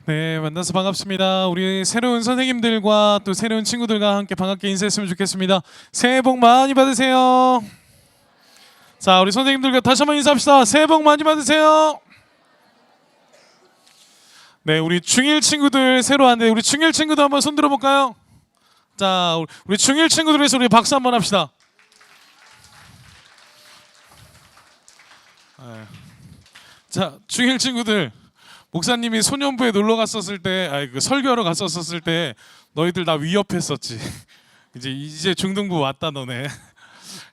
네, 만나서 반갑습니다. 우리 새로운 선생님들과 또 새로운 친구들과 함께 반갑게 인사했으면 좋겠습니다. 새해 복 많이 받으세요. 자, 우리 선생님들과 다시 한번 인사합시다. 새해 복 많이 받으세요. 네, 우리 중1 친구들 새로 왔는데 우리 중1 친구들 한번 손 들어볼까요? 자, 우리 중1 친구들 위해서 우리 박수 한번 합시다. 네. 자, 중1 친구들, 목사님이 소년부에 놀러 갔었을 때, 설교하러 갔었을 때 너희들 나 위협했었지. 이제 중등부 왔다 너네.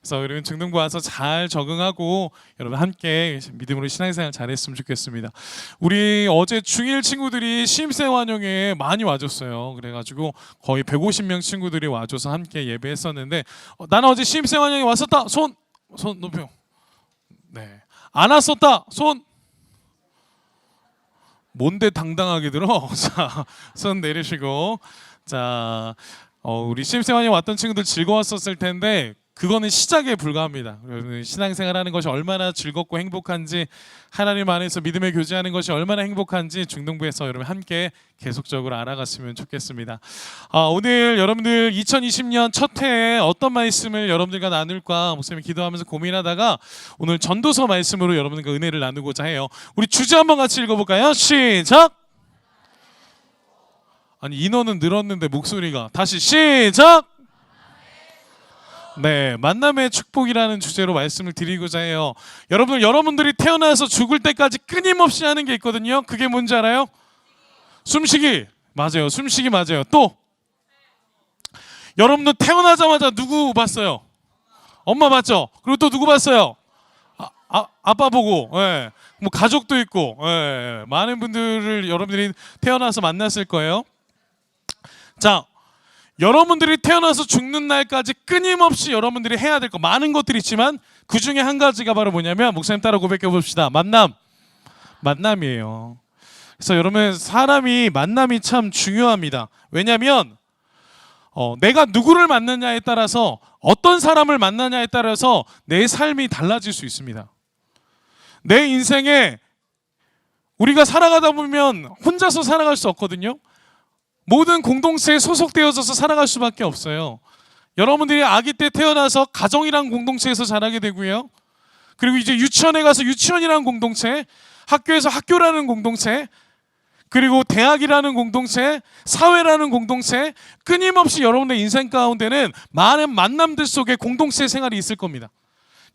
그래서 여러분 중등부 와서 잘 적응하고 여러분 함께 믿음으로 신앙생활 잘했으면 좋겠습니다. 우리 어제 중1 친구들이 신입생 환영회 많이 와줬어요. 그래가지고 거의 150명 친구들이 와줘서 함께 예배했었는데 나는 어제 신입생 환영회 왔었다. 손 높여. 네. 안 왔었다. 손. 뭔데 당당하게 들어? 자, 손 내리시고. 자, 우리 신입생활에 왔던 친구들 즐거웠었을 텐데 그거는 시작에 불과합니다. 신앙생활하는 것이 얼마나 즐겁고 행복한지, 하나님 안에서 믿음의 교제하는 것이 얼마나 행복한지 중등부에서 여러분 함께 계속적으로 알아갔으면 좋겠습니다. 오늘 여러분들 2020년 첫 해에 어떤 말씀을 여러분들과 나눌까 목사님이 기도하면서 고민하다가 오늘 전도서 말씀으로 여러분들과 은혜를 나누고자 해요. 우리 주제 한번 같이 읽어볼까요? 시작! 아니 인원은 늘었는데 목소리가 다시 시작! 네, 만남의 축복이라는 주제로 말씀을 드리고자 해요. 여러분들이 태어나서 죽을 때까지 끊임없이 하는 게 있거든요. 그게 뭔지 알아요? 숨쉬기. 맞아요. 숨쉬기 맞아요. 또 여러분들 태어나자마자 누구 봤어요? 엄마 봤죠? 그리고 또 누구 봤어요? 아빠 보고. 예. 뭐 가족도 있고. 예. 많은 분들을 여러분들이 태어나서 만났을 거예요. 자, 여러분들이 태어나서 죽는 날까지 끊임없이 여러분들이 해야 될 거 많은 것들이 있지만 그 중에 한 가지가 바로 뭐냐면 목사님 따라 고백해 봅시다. 만남이에요. 그래서 여러분 사람이 만남이 참 중요합니다. 왜냐하면 내가 누구를 만나냐에 따라서 어떤 사람을 만나냐에 따라서 내 삶이 달라질 수 있습니다. 내 인생에 우리가 살아가다 보면 혼자서 살아갈 수 없거든요. 모든 공동체에 소속되어져서 살아갈 수밖에 없어요. 여러분들이 아기 때 태어나서 가정이란 공동체에서 자라게 되고요. 그리고 이제 유치원에 가서 유치원이라는 공동체, 학교에서 학교라는 공동체, 그리고 대학이라는 공동체, 사회라는 공동체, 끊임없이 여러분의 인생 가운데는 많은 만남들 속에 공동체 생활이 있을 겁니다.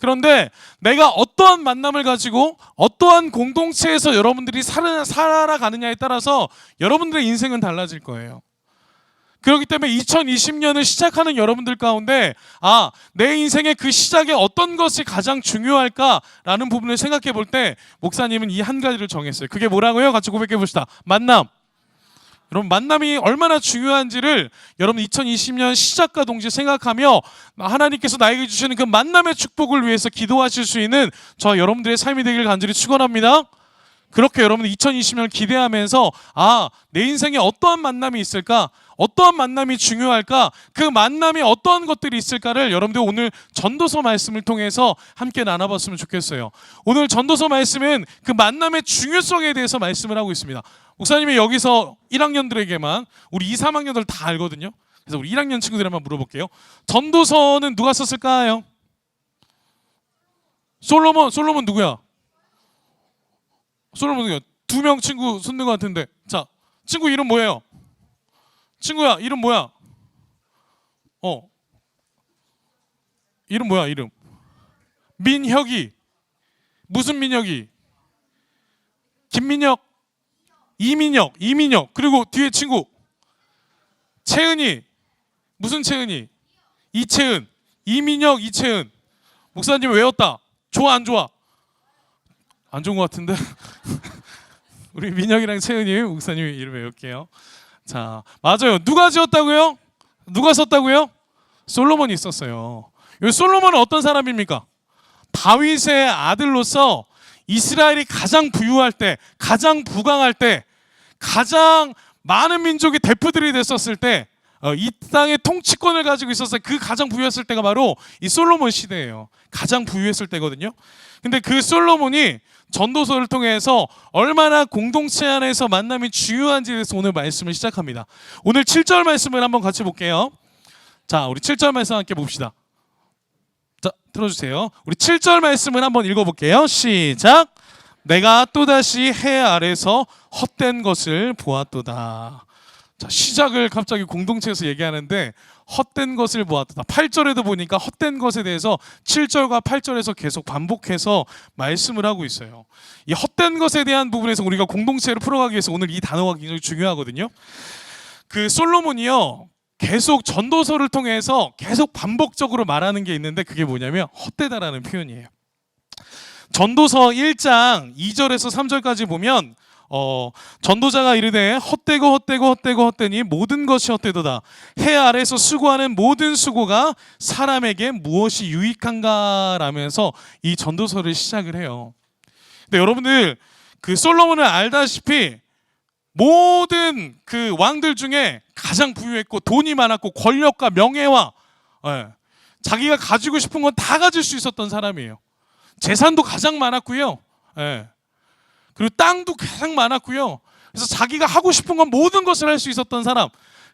그런데 내가 어떠한 만남을 가지고 어떠한 공동체에서 여러분들이 살아가느냐에 따라서 여러분들의 인생은 달라질 거예요. 그렇기 때문에 2020년을 시작하는 여러분들 가운데 내 인생의 그 시작에 어떤 것이 가장 중요할까라는 부분을 생각해 볼 때 목사님은 이 한 가지를 정했어요. 그게 뭐라고요? 같이 고백해 봅시다. 만남. 여러분 만남이 얼마나 중요한지를 여러분 2020년 시작과 동시에 생각하며 하나님께서 나에게 주시는 그 만남의 축복을 위해서 기도하실 수 있는 저 여러분들의 삶이 되길 간절히 축원합니다. 그렇게 여러분 2020년을 기대하면서 내 인생에 어떠한 만남이 있을까? 어떠한 만남이 중요할까? 그 만남이 어떠한 것들이 있을까를 여러분들 오늘 전도서 말씀을 통해서 함께 나눠봤으면 좋겠어요. 오늘 전도서 말씀은 그 만남의 중요성에 대해서 말씀을 하고 있습니다. 목사님이 여기서 1학년들에게만 우리 2, 3학년들 다 알거든요. 그래서 우리 1학년 친구들 한번 물어볼게요. 전도서는 누가 썼을까요? 솔로몬 누구야? 솔로몬 누구야? 2명 친구 손든 것 같은데. 자, 친구 이름 뭐예요? 친구야, 이름 뭐야? 이름 뭐야, 이름? 민혁이. 무슨 민혁이? 김민혁, 이민혁. 그리고 뒤에 친구. 채은이. 무슨 채은이? 이채은. 이민혁, 이채은. 목사님 외웠다. 좋아, 안 좋아? 안 좋은 것 같은데? 우리 민혁이랑 채은이 목사님 이름 외울게요. 자, 맞아요. 누가 지었다고요? 누가 썼다고요? 솔로몬이 썼어요. 이 솔로몬은 어떤 사람입니까? 다윗의 아들로서 이스라엘이 가장 부유할 때, 가장 부강할 때, 가장 많은 민족의 대표들이 됐었을 때 이 땅의 통치권을 가지고 있었어요. 그 가장 부유했을 때가 바로 이 솔로몬 시대예요. 가장 부유했을 때거든요. 근데 그 솔로몬이 전도서를 통해서 얼마나 공동체 안에서 만남이 중요한지에 대해서 오늘 말씀을 시작합니다. 오늘 7절 말씀을 한번 같이 볼게요. 자, 우리 7절 말씀 함께 봅시다. 자, 틀어주세요. 우리 7절 말씀을 한번 읽어볼게요. 시작. 내가 또다시 해 아래서 헛된 것을 보았도다. 자, 시작을 갑자기 공동체에서 얘기하는데 헛된 것을 보았다. 8절에도 보니까 헛된 것에 대해서 7절과 8절에서 계속 반복해서 말씀을 하고 있어요. 이 헛된 것에 대한 부분에서 우리가 공동체를 풀어가기 위해서 오늘 이 단어가 굉장히 중요하거든요. 그 솔로몬이요, 계속 전도서를 통해서 계속 반복적으로 말하는 게 있는데 그게 뭐냐면 헛되다라는 표현이에요. 전도서 1장 2절에서 3절까지 보면 전도자가 이르되 헛되고 헛되고 헛되고 헛되니 모든 것이 헛되도다. 해 아래서 수고하는 모든 수고가 사람에게 무엇이 유익한가 라면서 이 전도서를 시작을 해요. 근데 여러분들 그 솔로몬을 알다시피 모든 그 왕들 중에 가장 부유했고 돈이 많았고 권력과 명예와 자기가 가지고 싶은 건 다 가질 수 있었던 사람이에요. 재산도 가장 많았고요. 그리고 땅도 가장 많았고요. 그래서 자기가 하고 싶은 건 모든 것을 할 수 있었던 사람,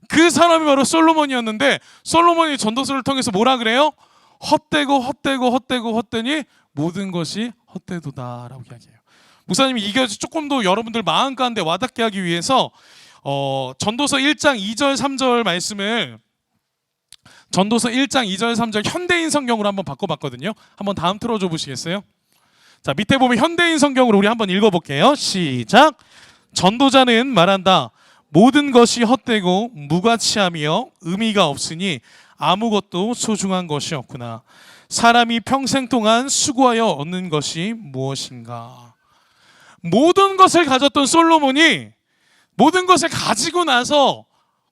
그 사람이 바로 솔로몬이었는데 솔로몬이 전도서를 통해서 뭐라 그래요? 헛되고 헛되고 헛되고 헛되니 모든 것이 헛되도다라고 이야기해요. 목사님이 이게 조금 더 여러분들 마음 가운데 와닿게 하기 위해서 전도서 1장 2절 3절 말씀을 전도서 1장 2절 3절 현대인 성경으로 한번 바꿔봤거든요. 한번 다음 틀어줘 보시겠어요? 자, 밑에 보면 현대인 성경으로 우리 한번 읽어볼게요. 시작. 전도자는 말한다. 모든 것이 헛되고 무가치하며 의미가 없으니 아무것도 소중한 것이 없구나. 사람이 평생 동안 수고하여 얻는 것이 무엇인가. 모든 것을 가졌던 솔로몬이 모든 것을 가지고 나서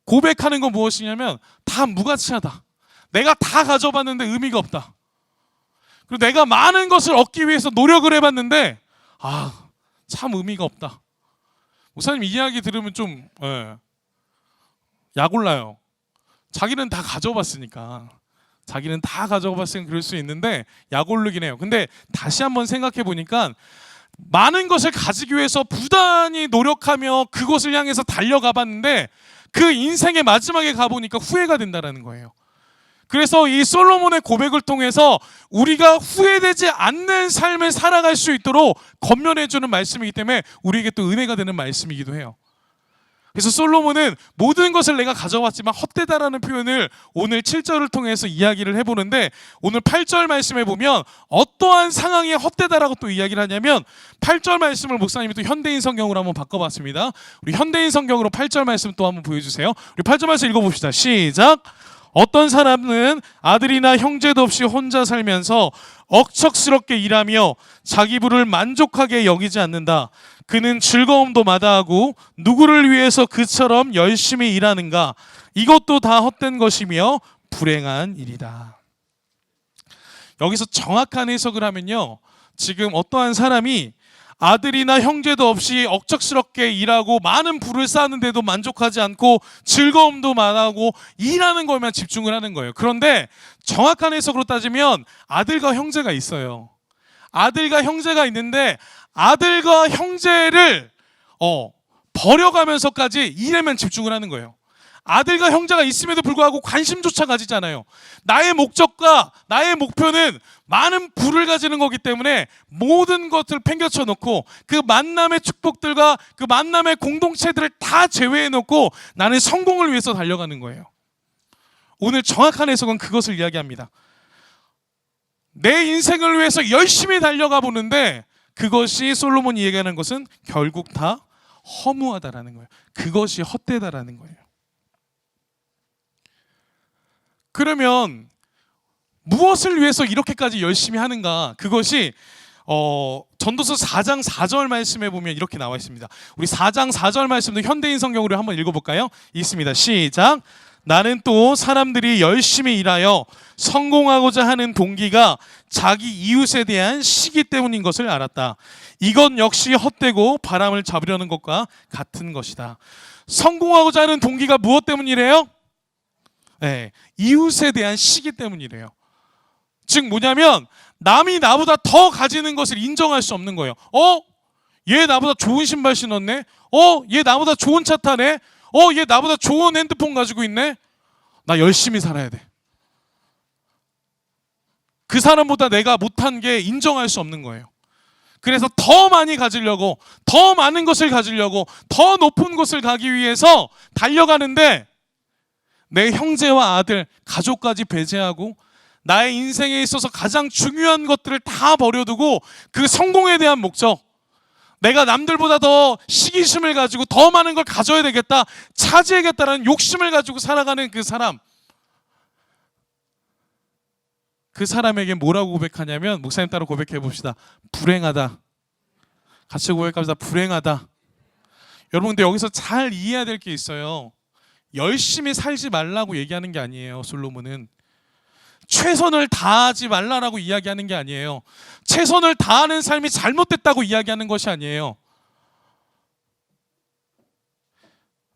고백하는 건 무엇이냐면 다 무가치하다. 내가 다 가져봤는데 의미가 없다. 그리고 내가 많은 것을 얻기 위해서 노력을 해봤는데 참 의미가 없다. 목사님 이 이야기 들으면 좀 약올라요. 자기는 다 가져봤으니까. 자기는 다 가져봤으니까 그럴 수 있는데 약오르긴 해요. 근데 다시 한번 생각해 보니까 많은 것을 가지기 위해서 부단히 노력하며 그것을 향해서 달려가 봤는데 그 인생의 마지막에 가보니까 후회가 된다는 거예요. 그래서 이 솔로몬의 고백을 통해서 우리가 후회되지 않는 삶을 살아갈 수 있도록 권면해주는 말씀이기 때문에 우리에게 또 은혜가 되는 말씀이기도 해요. 그래서 솔로몬은 모든 것을 내가 가져왔지만 헛되다라는 표현을 오늘 7절을 통해서 이야기를 해보는데 오늘 8절 말씀에 보면 어떠한 상황이 헛되다라고 또 이야기를 하냐면 8절 말씀을 목사님이 또 현대인 성경으로 한번 바꿔봤습니다. 우리 현대인 성경으로 8절 말씀 또 한번 보여주세요. 우리 8절 말씀 읽어봅시다. 시작. 어떤 사람은 아들이나 형제도 없이 혼자 살면서 억척스럽게 일하며 자기 부를 만족하게 여기지 않는다. 그는 즐거움도 마다하고 누구를 위해서 그처럼 열심히 일하는가? 이것도 다 헛된 것이며 불행한 일이다. 여기서 정확한 해석을 하면요, 지금 어떠한 사람이 아들이나 형제도 없이 억척스럽게 일하고 많은 부를 쌓는데도 만족하지 않고 즐거움도 많아하고 일하는 것만 집중을 하는 거예요. 그런데 정확한 해석으로 따지면 아들과 형제가 있어요. 아들과 형제가 있는데 아들과 형제를 버려가면서까지 일에만 집중을 하는 거예요. 아들과 형제가 있음에도 불구하고 관심조차 가지지 않아요. 나의 목적과 나의 목표는 많은 부를 가지는 거기 때문에 모든 것을 팽겨쳐 놓고 그 만남의 축복들과 그 만남의 공동체들을 다 제외해 놓고 나는 성공을 위해서 달려가는 거예요. 오늘 정확한 해석은 그것을 이야기합니다. 내 인생을 위해서 열심히 달려가 보는데 그것이 솔로몬이 얘기하는 것은 결국 다 허무하다라는 거예요. 그것이 헛되다라는 거예요. 그러면 무엇을 위해서 이렇게까지 열심히 하는가? 그것이 전도서 4장 4절 말씀에 보면 이렇게 나와 있습니다. 우리 4장 4절 말씀도 현대인 성경으로 한번 읽어볼까요? 있습니다. 시작. 나는 또 사람들이 열심히 일하여 성공하고자 하는 동기가 자기 이웃에 대한 시기 때문인 것을 알았다. 이건 역시 헛되고 바람을 잡으려는 것과 같은 것이다. 성공하고자 하는 동기가 무엇 때문이래요? 예, 이웃에 대한 시기 때문이래요. 즉 뭐냐면 남이 나보다 더 가지는 것을 인정할 수 없는 거예요. 얘 나보다 좋은 신발 신었네. 얘 나보다 좋은 차 타네. 얘 나보다 좋은 핸드폰 가지고 있네. 나 열심히 살아야 돼. 그 사람보다 내가 못한 게 인정할 수 없는 거예요. 그래서 더 많이 가지려고, 더 많은 것을 가지려고, 더 높은 곳을 가기 위해서 달려가는데 내 형제와 아들, 가족까지 배제하고 나의 인생에 있어서 가장 중요한 것들을 다 버려두고 그 성공에 대한 목적, 내가 남들보다 더 시기심을 가지고 더 많은 걸 가져야 되겠다, 차지해야겠다라는 욕심을 가지고 살아가는 그 사람, 그 사람에게 뭐라고 고백하냐면, 목사님 따라 고백해 봅시다. 불행하다. 같이 고백합시다. 불행하다. 여러분, 근데 여기서 잘 이해해야 될 게 있어요. 열심히 살지 말라고 얘기하는 게 아니에요. 솔로몬은 최선을 다하지 말라라고 이야기하는 게 아니에요. 최선을 다하는 삶이 잘못됐다고 이야기하는 것이 아니에요.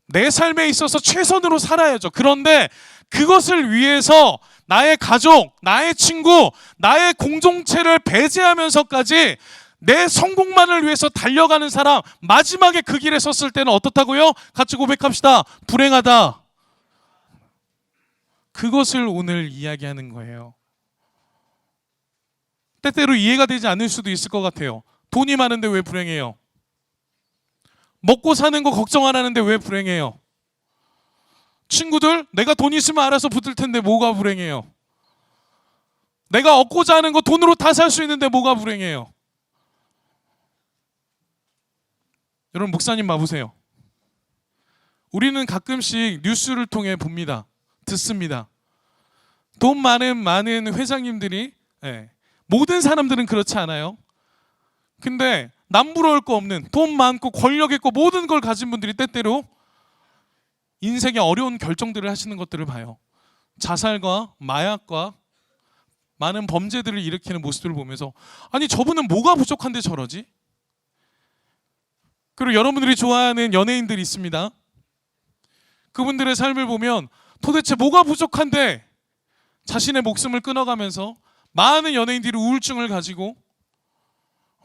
내 삶에 있어서 최선으로 살아야죠. 그런데 그것을 위해서 나의 가족, 나의 친구, 나의 공동체를 배제하면서까지 내 성공만을 위해서 달려가는 사람, 마지막에 그 길에 섰을 때는 어떻다고요? 같이 고백합시다. 불행하다. 그것을 오늘 이야기하는 거예요. 때때로 이해가 되지 않을 수도 있을 것 같아요. 돈이 많은데 왜 불행해요? 먹고 사는 거 걱정 안 하는데 왜 불행해요? 친구들, 내가 돈 있으면 알아서 붙을 텐데 뭐가 불행해요? 내가 얻고자 하는 거 돈으로 다 살 수 있는데 뭐가 불행해요? 여러분, 목사님 봐보세요. 우리는 가끔씩 뉴스를 통해 봅니다. 듣습니다. 돈 많은 회장님들이, 모든 사람들은 그렇지 않아요. 근데 남부러울 거 없는, 돈 많고 권력 있고 모든 걸 가진 분들이 때때로 인생의 어려운 결정들을 하시는 것들을 봐요. 자살과 마약과 많은 범죄들을 일으키는 모습들을 보면서, 아니 저분은 뭐가 부족한데 저러지? 그리고 여러분들이 좋아하는 연예인들이 있습니다. 그분들의 삶을 보면 도대체 뭐가 부족한데 자신의 목숨을 끊어가면서 많은 연예인들이 우울증을 가지고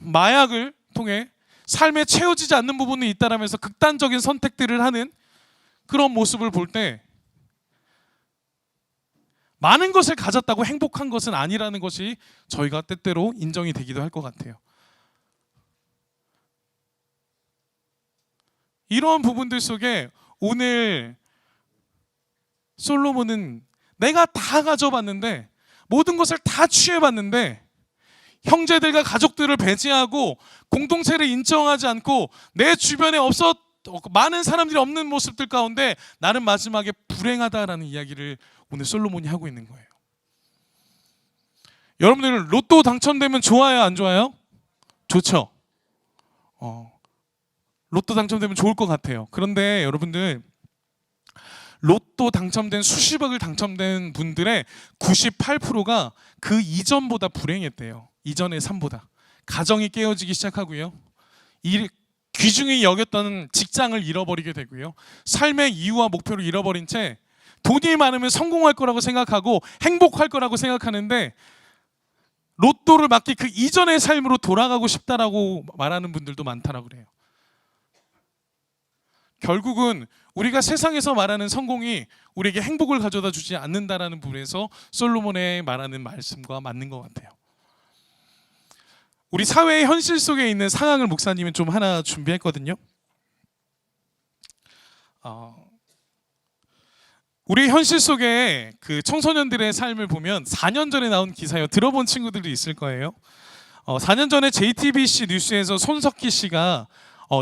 마약을 통해 삶에 채워지지 않는 부분이 있다라면서 극단적인 선택들을 하는 그런 모습을 볼 때, 많은 것을 가졌다고 행복한 것은 아니라는 것이 저희가 때때로 인정이 되기도 할 것 같아요. 이러한 부분들 속에 오늘 솔로몬은 내가 다 가져봤는데, 모든 것을 다 취해봤는데 형제들과 가족들을 배제하고 공동체를 인정하지 않고 내 주변에 많은 사람들이 없는 모습들 가운데 나는 마지막에 불행하다라는 이야기를 오늘 솔로몬이 하고 있는 거예요. 여러분들 로또 당첨되면 좋아요, 안 좋아요? 좋죠. 로또 당첨되면 좋을 것 같아요. 그런데 여러분들, 로또 당첨된 수십억을 당첨된 분들의 98%가 그 이전보다 불행했대요. 이전의 삶보다. 가정이 깨어지기 시작하고요. 귀중히 여겼던 직장을 잃어버리게 되고요. 삶의 이유와 목표를 잃어버린 채 돈이 많으면 성공할 거라고 생각하고 행복할 거라고 생각하는데, 로또를 맞기 그 이전의 삶으로 돌아가고 싶다라고 말하는 분들도 많다라고 그래요. 결국은 우리가 세상에서 말하는 성공이 우리에게 행복을 가져다 주지 않는다라는 부분에서 솔로몬의 말하는 말씀과 맞는 것 같아요. 우리 사회의 현실 속에 있는 상황을 목사님은 좀 하나 준비했거든요. 우리 현실 속에 그 청소년들의 삶을 보면 4년 전에 나온 기사요. 들어본 친구들도 있을 거예요. 4년 전에 JTBC 뉴스에서 손석희 씨가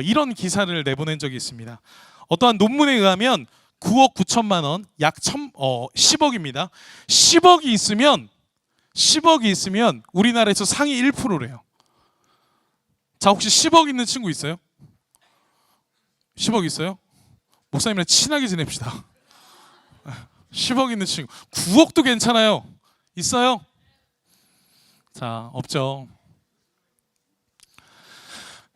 이런 기사를 내보낸 적이 있습니다. 어떠한 논문에 의하면 9억 9천만 원, 약 10억입니다. 10억이 있으면 우리나라에서 상위 1%래요. 자, 혹시 10억 있는 친구 있어요? 10억 있어요? 목사님이랑 친하게 지냅시다. 10억 있는 친구. 9억도 괜찮아요. 있어요? 자, 없죠.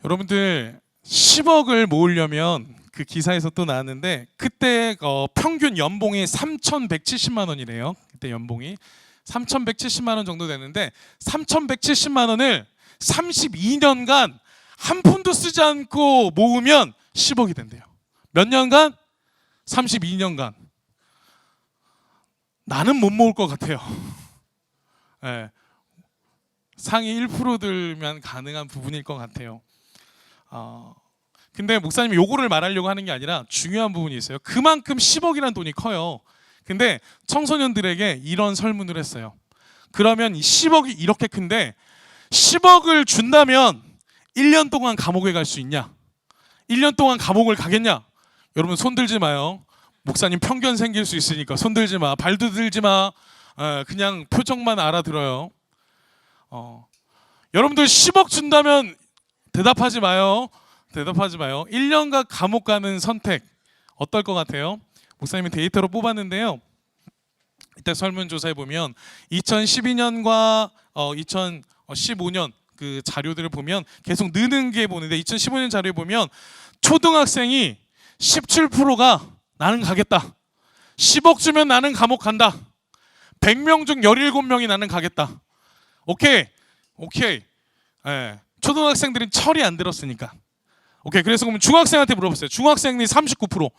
여러분들 10억을 모으려면 그 기사에서 또 나왔는데 그때 평균 연봉이 3,170만 원이래요. 그때 연봉이 3,170만 원 정도 되는데 3,170만 원을 32년간 한 푼도 쓰지 않고 모으면 10억이 된대요. 몇 년간? 32년간. 나는 못 모을 것 같아요. 네. 상위 1% 들면 가능한 부분일 것 같아요. 근데 목사님이 요거를 말하려고 하는 게 아니라 중요한 부분이 있어요. 그만큼 10억이라는 돈이 커요. 근데 청소년들에게 이런 설문을 했어요. 그러면 이 10억이 이렇게 큰데 10억을 준다면 1년 동안 감옥에 갈 수 있냐? 1년 동안 감옥을 가겠냐? 여러분 손 들지 마요. 목사님 편견 생길 수 있으니까 손 들지 마. 발도 들지 마. 그냥 표정만 알아들어요. 여러분들 10억 준다면 대답하지 마요. 대답하지 마요. 1년간 감옥 가는 선택 어떨 것 같아요? 목사님이 데이터로 뽑았는데요. 이때 설문조사에 보면 2012년과 2015년 그 자료들을 보면 계속 느는 게 보는데 2015년 자료에 보면 초등학생이 17%가 나는 가겠다. 10억 주면 나는 감옥 간다. 100명 중 17명이 나는 가겠다. 오케이. 예. 초등학생들은 철이 안 들었으니까. 오케이. 그래서 그러면 중학생한테 물어봤어요. 중학생이 39%.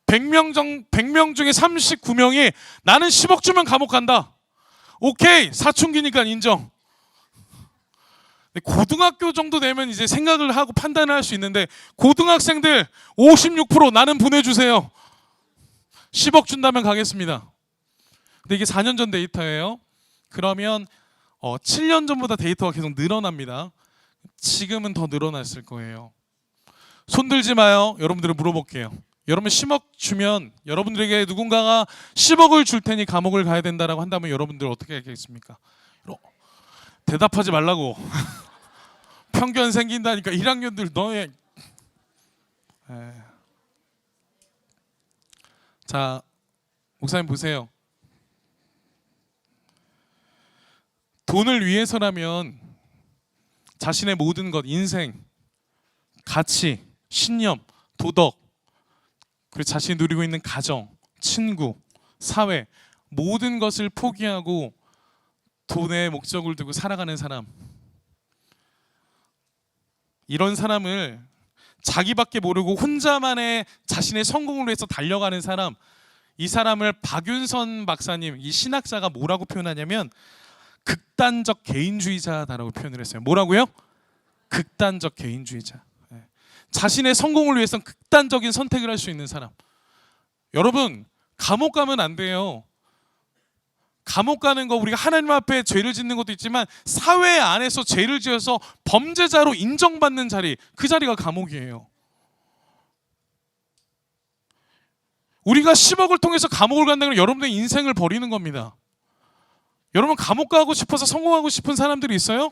100명 중에 39명이 나는 10억 주면 감옥 간다. 오케이. 사춘기니까 인정. 고등학교 정도 되면 이제 생각을 하고 판단을 할 수 있는데 고등학생들 56% 나는 보내주세요. 10억 준다면 가겠습니다. 근데 이게 4년 전 데이터예요. 그러면 7년 전보다 데이터가 계속 늘어납니다. 지금은 더 늘어났을 거예요. 손 들지 마요. 여러분들을 물어볼게요. 여러분 10억 주면 여러분들에게 누군가가 10억을 줄 테니 감옥을 가야 된다라고 한다면 여러분들 어떻게 하겠습니까? 대답하지 말라고. 편견 생긴다니까 1학년들 너의. 자, 목사님 보세요. 돈을 위해서라면 자신의 모든 것, 인생, 가치, 신념, 도덕, 그리고 자신이 누리고 있는 가정, 친구, 사회 모든 것을 포기하고 돈에 목적을 두고 살아가는 사람, 이런 사람을 자기밖에 모르고 혼자만의 자신의 성공을 위해서 달려가는 사람, 이 사람을 박윤선 박사님, 이 신학자가 뭐라고 표현하냐면 극단적 개인주의자다라고 표현을 했어요. 뭐라고요? 극단적 개인주의자. 자신의 성공을 위해서 극단적인 선택을 할 수 있는 사람. 여러분 감옥 가면 안 돼요. 감옥 가는 거 우리가 하나님 앞에 죄를 짓는 것도 있지만 사회 안에서 죄를 지어서 범죄자로 인정받는 자리, 그 자리가 감옥이에요. 우리가 10억을 통해서 감옥을 간다는 건 여러분의 인생을 버리는 겁니다. 여러분 감옥 가고 싶어서 성공하고 싶은 사람들이 있어요?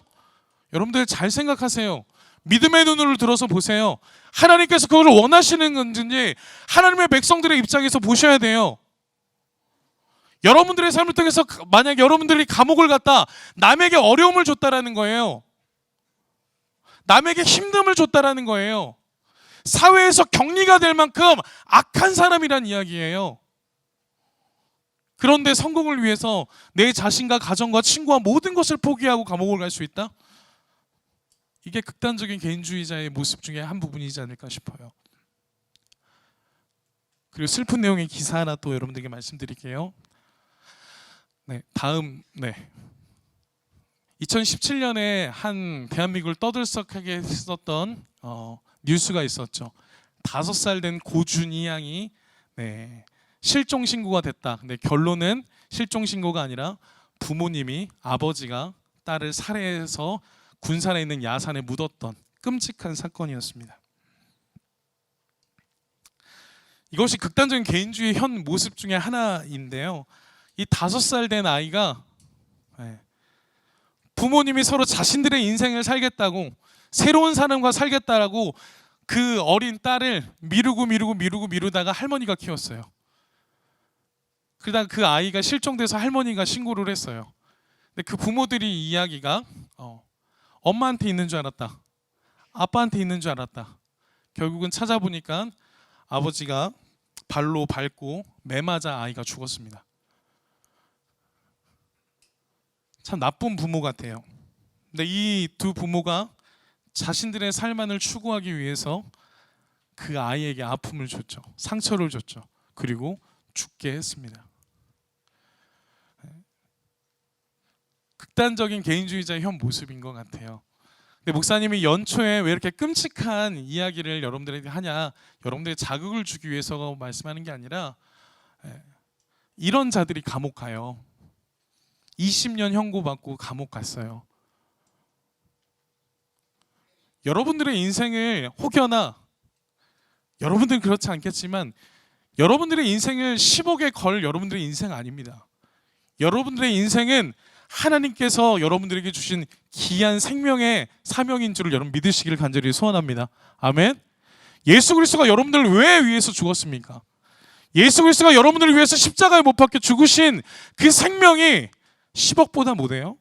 여러분들 잘 생각하세요. 믿음의 눈으로 들어서 보세요. 하나님께서 그걸 원하시는 건지 하나님의 백성들의 입장에서 보셔야 돼요. 여러분들의 삶을 통해서 만약 여러분들이 감옥을 갔다 남에게 어려움을 줬다라는 거예요. 남에게 힘듦을 줬다라는 거예요. 사회에서 격리가 될 만큼 악한 사람이란 이야기예요. 그런데 성공을 위해서 내 자신과 가정과 친구와 모든 것을 포기하고 감옥을 갈 수 있다? 이게 극단적인 개인주의자의 모습 중에 한 부분이지 않을까 싶어요. 그리고 슬픈 내용의 기사 하나 또 여러분들에게 말씀드릴게요. 네, 다음 2017년에 한 대한민국을 떠들썩하게 했었던 뉴스가 있었죠. 5살 된 고준희 양이 실종 신고가 됐다. 근데 결론은 실종 신고가 아니라 부모님이, 아버지가 딸을 살해해서 군산에 있는 야산에 묻었던 끔찍한 사건이었습니다. 이것이 극단적인 개인주의의 현 모습 중에 하나인데요. 이 5살 된 아이가 부모님이 서로 자신들의 인생을 살겠다고, 새로운 사람과 살겠다라고 그 어린 딸을 미루다가 할머니가 키웠어요. 그러다가 그 아이가 실종돼서 할머니가 신고를 했어요. 근데 그 부모들이 이야기가 엄마한테 있는 줄 알았다, 아빠한테 있는 줄 알았다. 결국은 찾아보니까 아버지가 발로 밟고 매맞아 아이가 죽었습니다. 참 나쁜 부모 같아요. 근데 이 두 부모가 자신들의 삶만을 추구하기 위해서 그 아이에게 아픔을 줬죠. 상처를 줬죠. 그리고 죽게 했습니다. 극단적인 개인주의자의 현 모습인 것 같아요. 근데 목사님이 연초에 왜 이렇게 끔찍한 이야기를 여러분들에게 하냐, 여러분들에게 자극을 주기 위해서 말씀하는 게 아니라 이런 자들이 감옥 가요. 20년 형고받고 감옥 갔어요. 여러분들의 인생을 혹여나, 여러분들은 그렇지 않겠지만 여러분들의 인생을 10억에 걸 여러분들의 인생 아닙니다. 여러분들의 인생은 하나님께서 여러분들에게 주신 귀한 생명의 사명인 줄을 여러분 믿으시기를 간절히 소원합니다. 아멘. 예수 그리스도가 여러분들을 왜 위해서 죽었습니까? 예수 그리스도가 여러분들을 위해서 십자가에 못 박혀 죽으신 그 생명이 10억보다 못해요?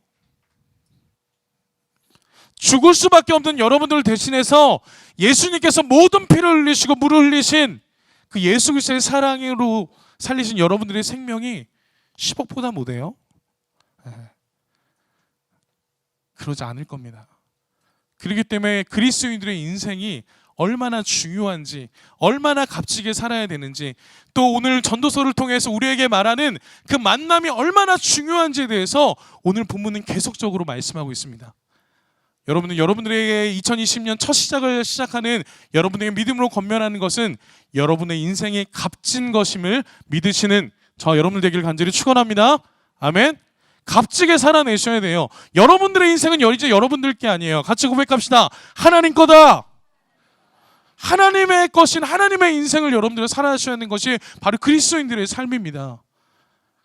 죽을 수밖에 없는 여러분들을 대신해서 예수님께서 모든 피를 흘리시고 물을 흘리신 그 예수 그리스도의 사랑으로 살리신 여러분들의 생명이 10억보다 못해요? 그러지 않을 겁니다. 그렇기 때문에 그리스도인들의 인생이 얼마나 중요한지, 얼마나 값지게 살아야 되는지, 또 오늘 전도서를 통해서 우리에게 말하는 그 만남이 얼마나 중요한지에 대해서 오늘 본문은 계속적으로 말씀하고 있습니다. 여러분들에게 2020년 첫 시작을 시작하는 여러분에게 믿음으로 권면하는 것은 여러분의 인생이 값진 것임을 믿으시는 저 여러분들 되기를 간절히 축원합니다. 아멘. 값지게 살아내셔야 돼요. 여러분들의 인생은 이제 여러분들 게 아니에요. 같이 고백합시다. 하나님 거다. 하나님의 것인 하나님의 인생을 여러분들이 살아가셔야 하는 것이 바로 그리스도인들의 삶입니다.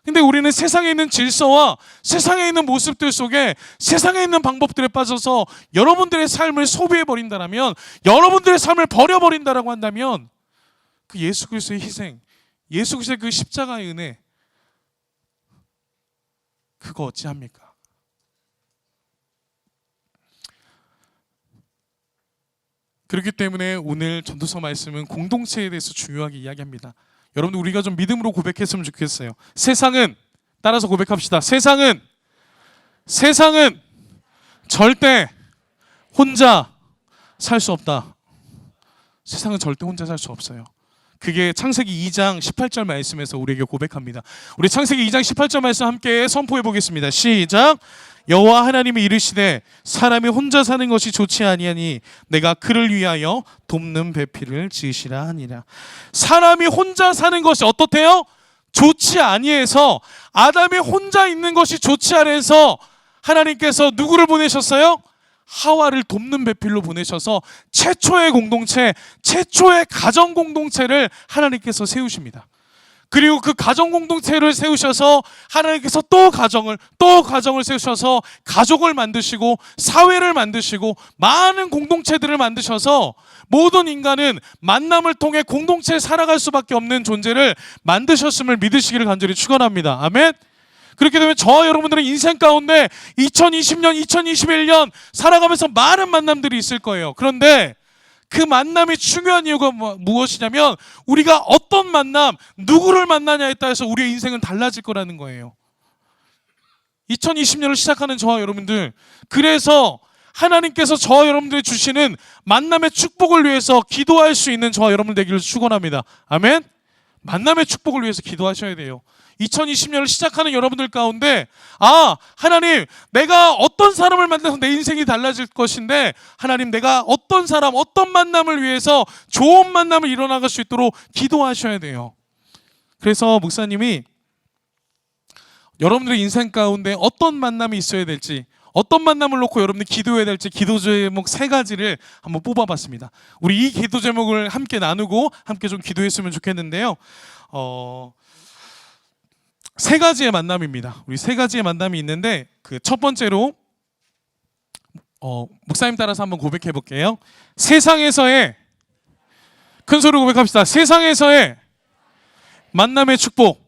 근데 우리는 세상에 있는 질서와 세상에 있는 모습들 속에 세상에 있는 방법들에 빠져서 여러분들의 삶을 소비해버린다면, 여러분들의 삶을 버려버린다라고 한다면 그 예수 그리스도의 희생, 예수 그리스도의 그 십자가의 은혜, 그거 어찌합니까? 그렇기 때문에 오늘 전도서 말씀은 공동체에 대해서 중요하게 이야기합니다. 여러분들 우리가 좀 믿음으로 고백했으면 좋겠어요. 세상은, 따라서 고백합시다. 세상은 절대 혼자 살 수 없다. 세상은 절대 혼자 살 수 없어요. 그게 창세기 2장 18절 말씀에서 우리에게 고백합니다. 우리 창세기 2장 18절 말씀 함께 선포해 보겠습니다. 시작. 여호와 하나님이 이르시되 사람이 혼자 사는 것이 좋지 아니하니 내가 그를 위하여 돕는 배필을 지으시라 하니라. 사람이 혼자 사는 것이 어떻대요? 좋지 아니해서, 아담이 혼자 있는 것이 좋지 않아서 하나님께서 누구를 보내셨어요? 하와를 돕는 배필로 보내셔서 최초의 공동체, 최초의 가정 공동체를 하나님께서 세우십니다. 그리고 그 가정 공동체를 세우셔서 하나님께서 또 가정을 세우셔서 가족을 만드시고 사회를 만드시고 많은 공동체들을 만드셔서 모든 인간은 만남을 통해 공동체에 살아갈 수밖에 없는 존재를 만드셨음을 믿으시기를 간절히 축원합니다. 아멘. 그렇게 되면 저와 여러분들은 인생 가운데 2020년, 2021년 살아가면서 많은 만남들이 있을 거예요. 그런데 그 만남이 중요한 이유가 무엇이냐면 우리가 어떤 만남, 누구를 만나냐에 따라서 우리의 인생은 달라질 거라는 거예요. 2020년을 시작하는 저와 여러분들, 그래서 하나님께서 저와 여러분들이 주시는 만남의 축복을 위해서 기도할 수 있는 저와 여러분 되기를 축원합니다. 아멘. 만남의 축복을 위해서 기도하셔야 돼요. 2020년을 시작하는 여러분들 가운데, 하나님, 내가 어떤 사람을 만나서 내 인생이 달라질 것인데, 하나님, 내가 어떤 사람, 어떤 만남을 위해서 좋은 만남을 일어나갈 수 있도록 기도하셔야 돼요. 그래서 목사님이 여러분들의 인생 가운데 어떤 만남이 있어야 될지, 어떤 만남을 놓고 여러분들이 기도해야 될지 기도 제목 3가지를 한번 뽑아봤습니다. 우리 이 기도 제목을 함께 나누고 함께 좀 기도했으면 좋겠는데요. 3가지의 만남입니다. 우리 3가지의 만남이 있는데, 그 첫 번째로 목사님 따라서 한번 고백해 볼게요. 세상에서의, 큰 소리로 고백합시다. 세상에서의 만남의 축복.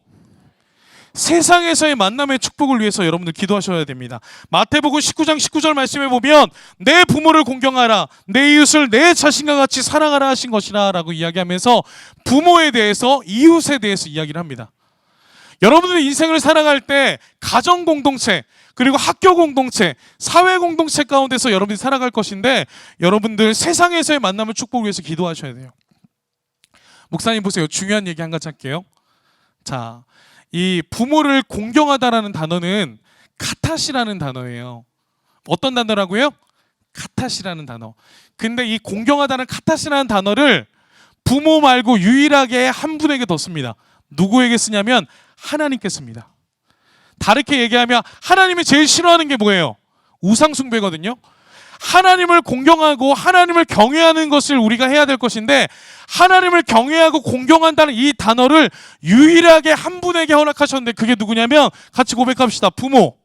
세상에서의 만남의 축복을 위해서 여러분들 기도하셔야 됩니다. 마태복음 19장 19절 말씀에 보면 내 부모를 공경하라, 내 이웃을 내 자신과 같이 사랑하라 하신 것이라 라고 이야기하면서 부모에 대해서, 이웃에 대해서 이야기를 합니다. 여러분들의 인생을 살아갈 때 가정 공동체, 그리고 학교 공동체, 사회 공동체 가운데서 여러분들이 살아갈 것인데, 여러분들 세상에서의 만남의 축복을 위해서 기도하셔야 돼요. 목사님 보세요. 중요한 얘기 한 가지 할게요. 자, 이 부모를 공경하다라는 단어는 카타시라는 단어예요. 어떤 단어라고요? 카타시라는 단어. 근데 이 공경하다는 카타시라는 단어를 부모 말고 유일하게 한 분에게 더 씁니다. 누구에게 쓰냐면 하나님께 씁니다. 다르게 얘기하면 하나님이 제일 싫어하는 게 뭐예요? 우상숭배거든요. 하나님을 공경하고 하나님을 경외하는 것을 우리가 해야 될 것인데, 하나님을 경외하고 공경한다는 이 단어를 유일하게 한 분에게 허락하셨는데, 그게 누구냐면 같이 고백합시다. 부모.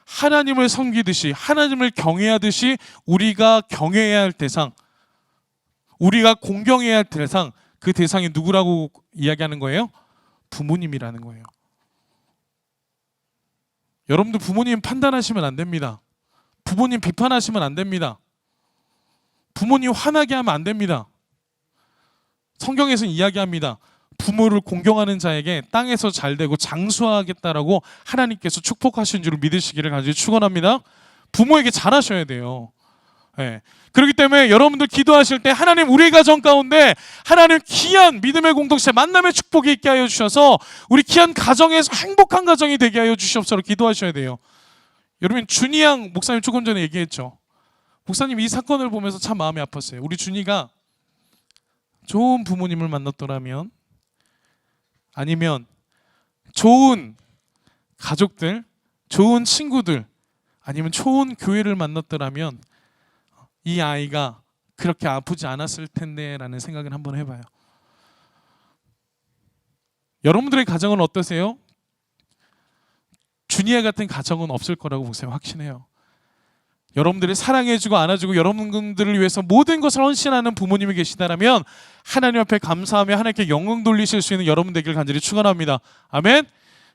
하나님을 섬기듯이, 하나님을 경외하듯이 우리가 경외해야 할 대상, 우리가 공경해야 할 대상, 그 대상이 누구라고 이야기하는 거예요? 부모님이라는 거예요. 여러분들 부모님 판단하시면 안 됩니다. 부모님 비판하시면 안 됩니다. 부모님 화나게 하면 안 됩니다. 성경에서는 이야기합니다. 부모를 공경하는 자에게 땅에서 잘되고 장수하겠다라고 하나님께서 축복하신 줄을 믿으시기를 간절히 축원합니다. 부모에게 잘하셔야 돼요. 네. 그렇기 때문에 여러분들 기도하실 때 하나님, 우리 가정 가운데 하나님 귀한 믿음의 공동체, 만남의 축복이 있게 하여 주셔서 우리 귀한 가정에서 행복한 가정이 되게 하여 주시옵소서 기도하셔야 돼요. 여러분, 준이 양 목사님 조금 전에 얘기했죠. 목사님 이 사건을 보면서 참 마음이 아팠어요. 우리 준이가 좋은 부모님을 만났더라면, 아니면 좋은 가족들, 좋은 친구들, 아니면 좋은 교회를 만났더라면 이 아이가 그렇게 아프지 않았을 텐데 라는 생각을 한번 해봐요. 여러분들의 가정은 어떠세요? 준이와 같은 가정은 없을 거라고 목사님 확신해요. 여러분들이 사랑해주고 안아주고 여러분들을 위해서 모든 것을 헌신하는 부모님이 계시다면 하나님 앞에 감사하며 하나님께 영광 돌리실 수 있는 여러분 되기를 간절히 축원합니다. 아멘.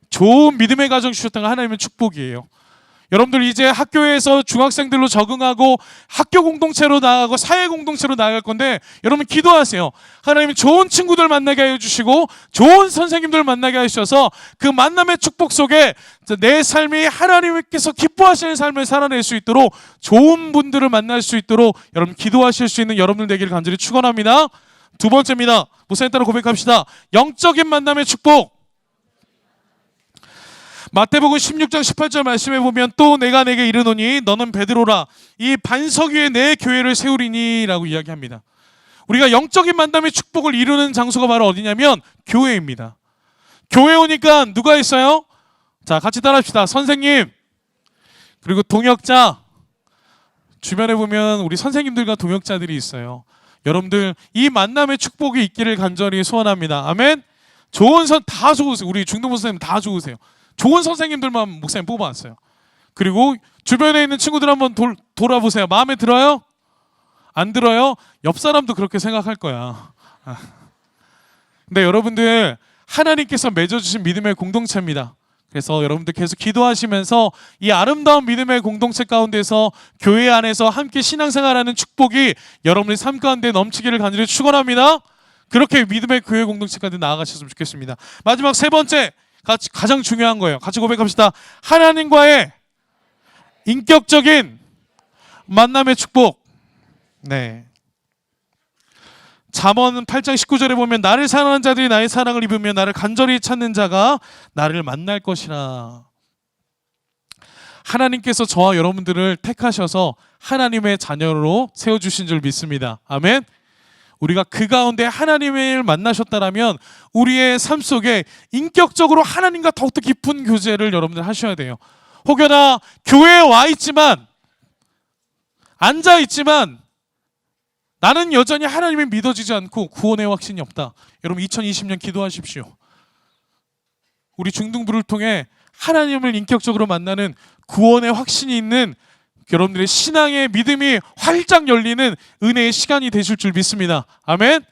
좋은 믿음의 가정 주셨던 거 하나님의 축복이에요. 여러분들 이제 학교에서 중학생들로 적응하고 학교 공동체로 나아가고 사회 공동체로 나아갈 건데, 여러분 기도하세요. 하나님이 좋은 친구들 만나게 하여 주시고 좋은 선생님들 만나게 하셔서 그 만남의 축복 속에 내 삶이 하나님께서 기뻐하시는 삶을 살아낼 수 있도록, 좋은 분들을 만날 수 있도록 여러분 기도하실 수 있는 여러분들 되기를 간절히 축원합니다. 두 번째입니다. 목사님 따라 고백합시다. 영적인 만남의 축복. 마태복음 16장 18절 말씀에 보면 또 내가 내게 이르노니 너는 베드로라, 이 반석 위에 내 교회를 세우리니 라고 이야기합니다. 우리가 영적인 만남의 축복을 이루는 장소가 바로 어디냐면 교회입니다. 교회 오니까 누가 있어요? 자, 같이 따라합시다. 선생님, 그리고 동역자. 주변에 보면 우리 선생님들과 동역자들이 있어요. 여러분들 이 만남의 축복이 있기를 간절히 소원합니다. 아멘. 좋은 다 좋으세요. 우리 중등부 선생님 다 좋으세요. 좋은 선생님들만 목사님 뽑아왔어요. 그리고 주변에 있는 친구들 한번 돌아보세요. 마음에 들어요? 안 들어요? 옆 사람도 그렇게 생각할 거야. 근데 여러분들 하나님께서 맺어주신 믿음의 공동체입니다. 그래서 여러분들 계속 기도하시면서 이 아름다운 믿음의 공동체 가운데서 교회 안에서 함께 신앙생활하는 축복이 여러분의 삶 가운데 넘치기를 간절히 축원합니다. 그렇게 믿음의 교회 공동체까지 나아가셨으면 좋겠습니다. 마지막 세 번째, 가장 중요한 거예요. 같이 고백합시다. 하나님과의 인격적인 만남의 축복. 네. 잠언 8장 19절에 보면 나를 사랑하는 자들이 나의 사랑을 입으며 나를 간절히 찾는 자가 나를 만날 것이라. 하나님께서 저와 여러분들을 택하셔서 하나님의 자녀로 세워주신 줄 믿습니다. 아멘. 우리가 그 가운데 하나님을 만나셨다라면 우리의 삶 속에 인격적으로 하나님과 더욱더 깊은 교제를 여러분들 하셔야 돼요. 혹여나 교회에 와 있지만, 앉아 있지만 나는 여전히 하나님이 믿어지지 않고 구원의 확신이 없다. 여러분 2020년 기도하십시오. 우리 중등부를 통해 하나님을 인격적으로 만나는 구원의 확신이 있는 여러분들의 신앙의 믿음이 활짝 열리는 은혜의 시간이 되실 줄 믿습니다. 아멘.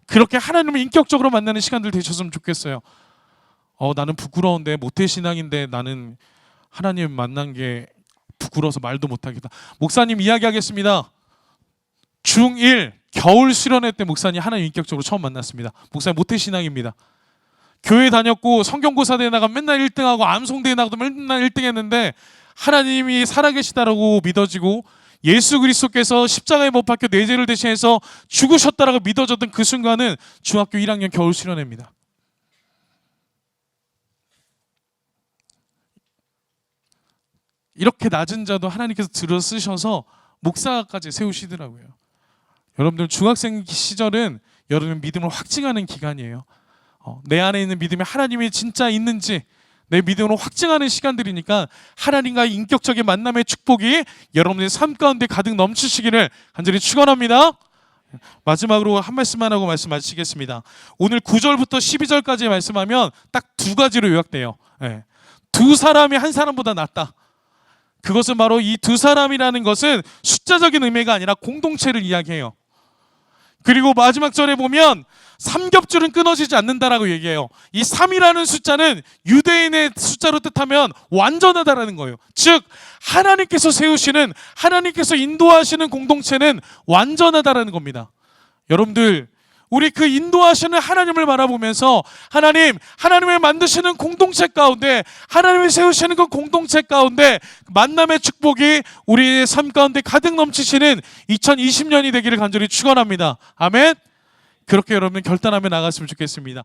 그렇게 하나님을 인격적으로 만나는 시간들 되셨으면 좋겠어요. 나는 부끄러운데 모태신앙인데 나는 하나님 만난 게 부끄러워서 말도 못하겠다. 목사님 이야기하겠습니다. 중1 겨울 수련회 때 목사님 하나님 인격적으로 처음 만났습니다. 목사님 모태신앙입니다. 교회 다녔고 성경고사대회 나가면 맨날 1등하고 암송대회 나가도 맨날 1등 했는데 하나님이 살아계시다라고 믿어지고 예수 그리스도께서 십자가에 못 박혀 내 죄를 대신해서 죽으셨다라고 믿어졌던 그 순간은 중학교 1학년 겨울 수련회입니다. 이렇게 낮은 자도 하나님께서 들어 쓰셔서 목사까지 세우시더라고요. 여러분들 중학생 시절은 여러분 믿음을 확증하는 기간이에요. 내 안에 있는 믿음이 하나님이 진짜 있는지 내 믿음으로 확증하는 시간들이니까 하나님과의 인격적인 만남의 축복이 여러분의 삶 가운데 가득 넘치시기를 간절히 축원합니다. 마지막으로 한 말씀만 하고 말씀 마치겠습니다. 오늘 9절부터 12절까지 말씀하면 딱 두 가지로 요약돼요. 두 사람이 한 사람보다 낫다. 그것은 바로 이 두 사람이라는 것은 숫자적인 의미가 아니라 공동체를 이야기해요. 그리고 마지막 절에 보면 삼겹줄은 끊어지지 않는다라고 얘기해요. 이 3이라는 숫자는 유대인의 숫자로 뜻하면 완전하다라는 거예요. 즉 하나님께서 세우시는, 하나님께서 인도하시는 공동체는 완전하다라는 겁니다. 여러분들, 우리 그 인도하시는 하나님을 바라보면서 하나님을 만드시는 공동체 가운데, 하나님을 세우시는 그 공동체 가운데 만남의 축복이 우리의 삶 가운데 가득 넘치시는 2020년이 되기를 간절히 축원합니다. 아멘. 그렇게 여러분 결단하며 나갔으면 좋겠습니다.